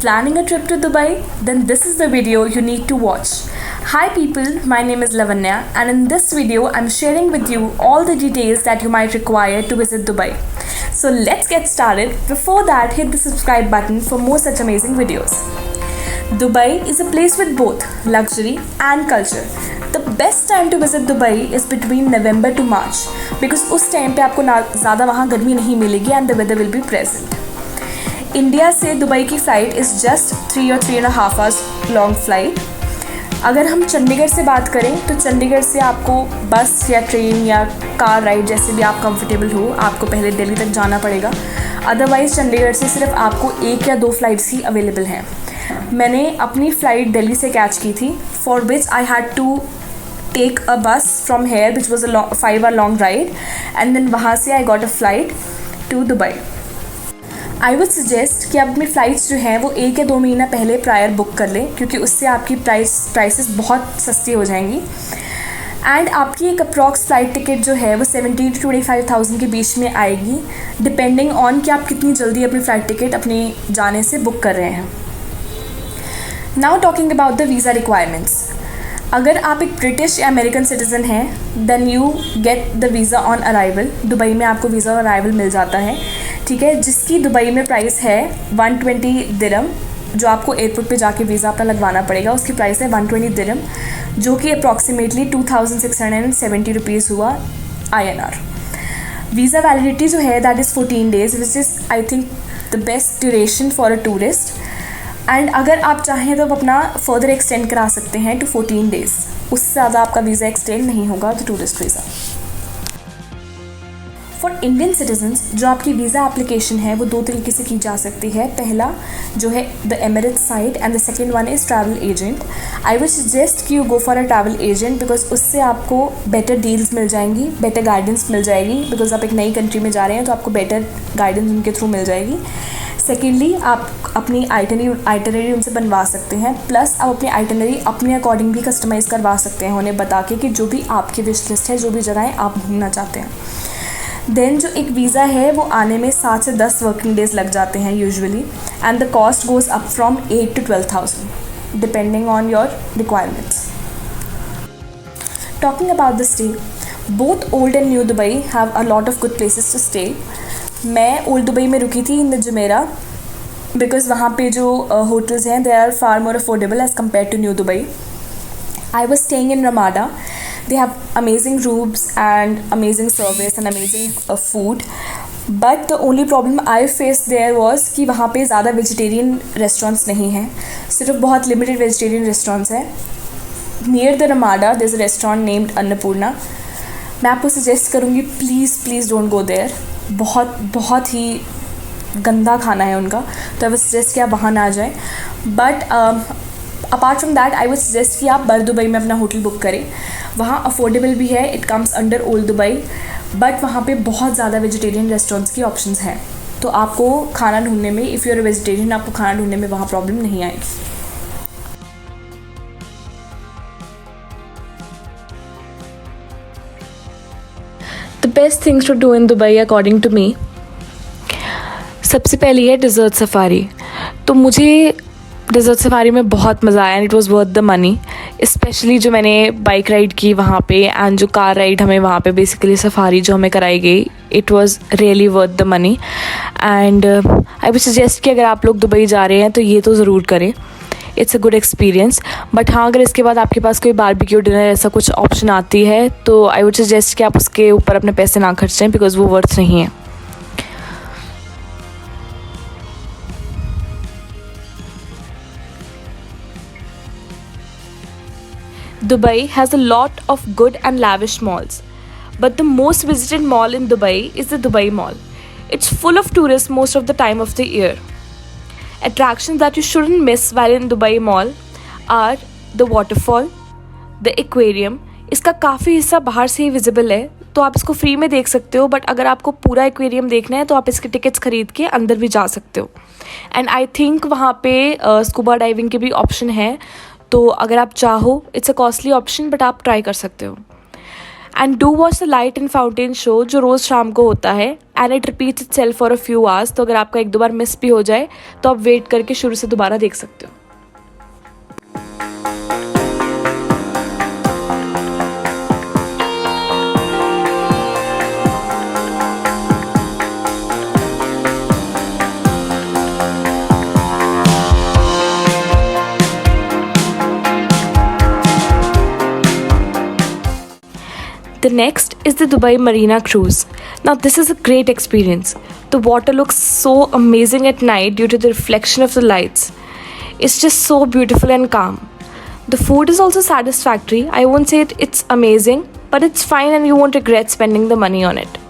Planning a trip to Dubai? Then this is the video you need to watch. Hi people, my name is Lavanya and in this video I'm sharing with you all the details that you might require to visit Dubai. So let's get started. Before that, hit the subscribe button for more such amazing videos. Dubai is a place with both luxury and culture. The best time to visit Dubai is between November to March because उस time पे आपको ना ज़्यादा वहाँ गर्मी नहीं मिलेगी and the weather will be present. India से दुबई की flight is just 3 or 3.5 hours long flight. अगर हम चंडीगढ़ से बात करें तो चंडीगढ़ से आपको बस या ट्रेन या कार राइड जैसे भी आप कंफर्टेबल हो आपको पहले दिल्ली तक जाना पड़ेगा. अदरवाइज़ चंडीगढ़ से सिर्फ आपको 1 या 2 फ्लाइट्स ही अवेलेबल हैं. मैंने अपनी फ़्लाइट दिल्ली से कैच की थी for which I had to take a bus from here which was a 5 hour long ride and then वहाँ से I got a flight to Dubai. I would suggest कि आप अपनी फ़्लाइट्स जो हैं वो 1 या 2 महीना पहले प्रायर बुक कर लें क्योंकि उससे आपकी प्राइसेस बहुत सस्ती हो जाएंगी. एंड आपकी एक अप्रॉक्स फ़्लाइट टिकट जो है वो 70,000 to 25,000 के बीच में आएगी डिपेंडिंग ऑन कि आप कितनी जल्दी अपनी फ़्लाइट टिकट अपने जाने से बुक कर रहे हैं. Now talking about the visa requirements. अगर आप एक ब्रिटिश या अमेरिकन सिटीज़न हैं then you get the visa on arrival. Dubai में आपको वीज़ा ऑन अराइवल मिल जाता है, ठीक है, जिसकी दुबई में प्राइस है 120 दिरहम. जो आपको एयरपोर्ट पे जाके वीज़ा अपना लगवाना पड़ेगा उसकी प्राइस है 120 दिरहम जो कि अप्रॉक्सीमेटली 2,670 रुपीज़ हुआ INR. वीज़ा वैलिडिटी जो है that is 14 days which is I think the best duration for a tourist. And अगर आप चाहें तो आप अपना फर्दर एक्सटेंड करा सकते हैं टू 14 days. उससे ज़्यादा आपका वीज़ा एक्सटेंड नहीं होगा the tourist visa. For Indian citizens जो आपकी वीज़ा एप्लीकेशन है वो 2 तरीके से की जा सकती है. पहला जो है the Emirates site and the second one is travel agent. I will suggest कि you go for a travel agent because उससे आपको बेटर डील्स मिल जाएंगी, बेटर गाइडेंस मिल जाएगी बिकॉज आप एक नई कंट्री में जा रहे हैं तो आपको बेटर गाइडेंस उनके थ्रू मिल जाएगी. सेकेंडली आप अपनी आइटनरी उनसे बनवा सकते हैं, प्लस आप अपनी आइटनरी अपने अकॉर्डिंग भी कस्टमाइज़ करवा सकते हैं उन्हें बता के कि जो भी आपकी विश लिस्ट है, जो भी जगहें आप घूमना चाहते हैं. देन जो एक वीज़ा है वो आने में 7 से 10 वर्किंग डेज़ लग जाते हैं usually and the cost goes up from 8 to 12,000 depending on your requirements. Talking about the stay, both old and new Dubai have a lot of good places to stay. मैं old Dubai में रुकी थी in the Jumeirah because वहाँ पे जो hotels हैं they are far more affordable as compare to new Dubai. I was staying in Ramada. They have amazing rooms and amazing service and amazing food. But the only problem I faced there was कि वहाँ पे ज़्यादा vegetarian restaurants नहीं हैं, सिर्फ बहुत limited vegetarian restaurants हैं. Near the Ramada there is a restaurant named Annapurna. मैं आपको सजेस्ट करूँगी प्लीज़ डोंट गो देयर. बहुत ही गंदा खाना है उनका, तो आई वुड सजेस्ट कि आप वहाँ ना जाएँ. But apart from that I would suggest कि आप बर दुबई में अपना होटल बुक करें. वहाँ अफोर्डेबल भी है, it comes under old Dubai, but वहाँ पे बहुत ज़्यादा वेजिटेरियन रेस्टोरेंट्स की ऑप्शंस हैं. तो आपको खाना ढूंढने में, if you are a vegetarian, आपको खाना ढूंढने में वहाँ प्रॉब्लम नहीं आएगी. The best things to do in Dubai according to me, सबसे पहली है डिज़र्ट सफारी. तो मुझे डिज़र्ट सफारी में बहुत मज़ा आया and it was worth the money. Specially जो मैंने बाइक राइड की वहाँ पे एंड जो कार राइड हमें वहाँ पे बेसिकली सफारी जो हमें कराई गई, it was really worth the money. And I would suggest कि अगर आप लोग दुबई जा रहे हैं तो ये तो ज़रूर करें. It's a good experience. But हाँ, अगर इसके बाद आपके पास कोई बारबेक्यू डिनर ऐसा कुछ ऑप्शन आती है तो आई वुड सजेस्ट कि आप उसके ऊपर अपने पैसे ना खर्चें बिकॉज़ वो वर्थ नहीं है. Dubai has a lot of good and lavish malls, but the most visited mall in Dubai is the Dubai Mall. It's full of tourists most of the time of the year. Attractions that you shouldn't miss while in Dubai Mall are the waterfall, the aquarium. इसका काफ़ी हिस्सा बाहर से ही visible है तो आप इसको free में देख सकते हो, बट अगर आपको पूरा एक्वेरियम देखना है तो आप इसके टिकट्स खरीद के अंदर भी जा सकते हो. एंड आई थिंक वहाँ पे स्कूबा डाइविंग के भी ऑप्शन है, तो अगर आप चाहो, it's a costly option but आप ट्राई कर सकते हो. And do watch the light and fountain show जो रोज़ शाम को होता है, and it repeats itself for a few hours. तो अगर आपका एक दो बार मिस भी हो जाए तो आप वेट करके शुरू से दोबारा देख सकते हो. The next is the Dubai Marina Cruise. Now this is a great experience. The water looks so amazing at night due to the reflection of the lights. It's just so beautiful and calm. The food is also satisfactory. I won't say it's amazing, but it's fine and you won't regret spending the money on it.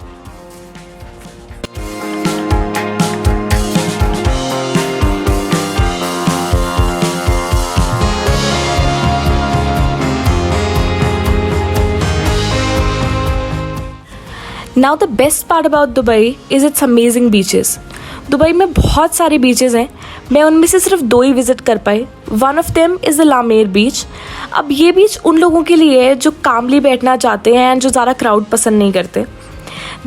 Now the best part about Dubai is its amazing beaches. Dubai में बहुत सारे beaches हैं. मैं उनमें से सिर्फ 2 ही visit कर पाई. One of them is the La Mer beach. अब ये बीच उन लोगों के लिए है जो कामली बैठना चाहते हैं एंड जो ज़्यादा क्राउड पसंद नहीं करते.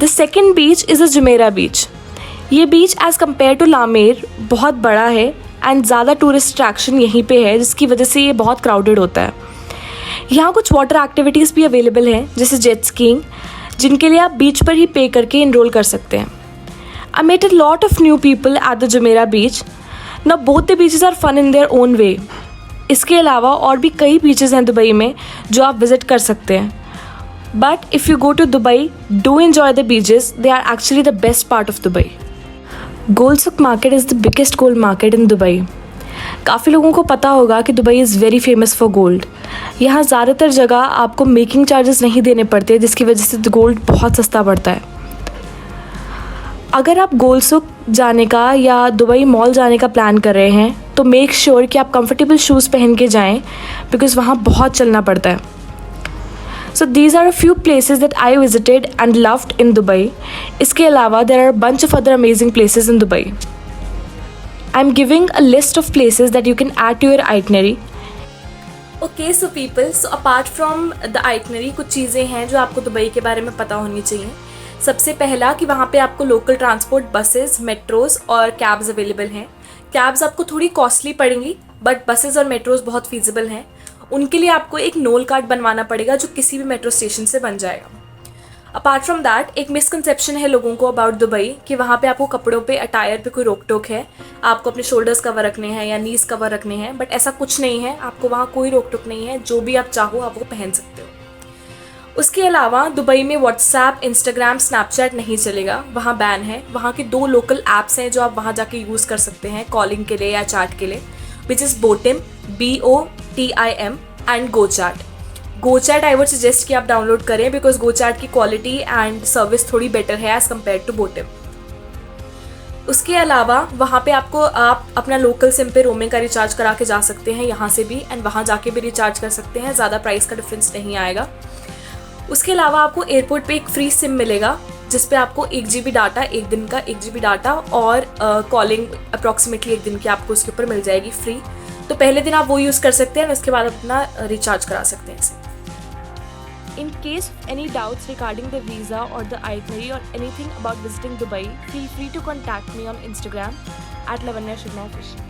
The second beach is the Jumeirah बीच. ये बीच एज़ कम्पेयर टू लामेर बहुत बड़ा है एंड ज़्यादा टूरिस्ट अट्रैक्शन यहीं पे है, जिसकी वजह से ये बहुत क्राउडेड होता है. यहाँ कुछ वाटर एक्टिविटीज़ भी अवेलेबल हैं, जैसे जेट स्कीइंग, जिनके लिए आप बीच पर ही पे करके इनरोल कर सकते हैं. I met a lot of new people at the Jumeirah beach. Now both the beaches are fun in their own way. इसके अलावा और भी कई बीचेस हैं दुबई में जो आप विज़िट कर सकते हैं. But if you go to Dubai, do enjoy the beaches. They are actually the best part of Dubai. Gold souk market is the biggest gold market in Dubai. काफ़ी लोगों को पता होगा कि Dubai is very famous for gold. यहाँ ज़्यादातर जगह आपको मेकिंग चार्जेस नहीं देने पड़ते, जिसकी वजह से गोल्ड बहुत सस्ता पड़ता है. अगर आप गोल्ड सुक जाने का या दुबई मॉल जाने का प्लान कर रहे हैं तो मेक श्योर कि आप कंफर्टेबल शूज़ पहन के जाएं, बिकॉज़ वहाँ बहुत चलना पड़ता है. So these are a few places that I visited and loved in Dubai. इसके अलावा there are a bunch of other amazing places in Dubai. I'm giving a list of places that you can add to your itinerary. Okay, so people, so apart from the itinerary, कुछ चीज़ें हैं जो आपको Dubai के बारे में पता होनी चाहिए. सबसे पहला कि वहाँ पे आपको लोकल ट्रांसपोर्ट, बसेस, मेट्रोज़ और कैब्स अवेलेबल हैं. कैब्स आपको थोड़ी कॉस्टली पड़ेंगी, बट बसेस और मेट्रोज़ बहुत फीजिबल हैं. उनके लिए आपको एक नोल कार्ड बनवाना पड़ेगा जो किसी भी मेट्रो स्टेशन से बन जाएगा. अपार्ट फ्रॉम दैट, एक मिसकंसेप्शन है लोगों को अबाउट दुबई कि वहाँ पे आपको कपड़ों पे, अटायर पे कोई रोक टोक है. आपको अपने शोल्डर्स कवर रखने हैं या नीज कवर रखने हैं, बट ऐसा कुछ नहीं है. आपको वहाँ कोई रोक टोक नहीं है. जो भी आप चाहो आप वो पहन सकते हो. उसके अलावा दुबई में व्हाट्सएप, इंस्टाग्राम, स्नैपचैट नहीं चलेगा. वहाँ बैन है. वहाँ के 2 लोकल ऐप्स हैं जो आप वहाँ जाके यूज़ कर सकते हैं कॉलिंग के लिए या चैट के लिए, which is Botim, BOTIM and GoChat. GoChat I would suggest कि आप डाउनलोड करें, बिकॉज गोचैट की क्वालिटी एंड सर्विस थोड़ी बेटर है एज़ कम्पेयर टू बोटिम. उसके अलावा वहाँ पे आप अपना लोकल सिम पे रोमिंग का रिचार्ज करा के जा सकते हैं यहाँ से भी, एंड वहाँ जाके भी रिचार्ज कर सकते हैं. ज़्यादा प्राइस का डिफरेंस नहीं आएगा. उसके अलावा आपको एयरपोर्ट पे एक फ्री सिम मिलेगा जिस पे आपको 1 GB डाटा, एक दिन का 1 GB डाटा और कॉलिंग अप्रॉक्सीमेटली 1 दिन की आपको उसके ऊपर मिल जाएगी फ्री. तो पहले दिन आप वो यूज़ कर सकते हैं, उसके बाद अपना रिचार्ज करा सकते हैं इसे. In case of any doubts regarding the visa or the itinerary or anything about visiting Dubai, feel free to contact me on Instagram @Lavanyashigmaofficial.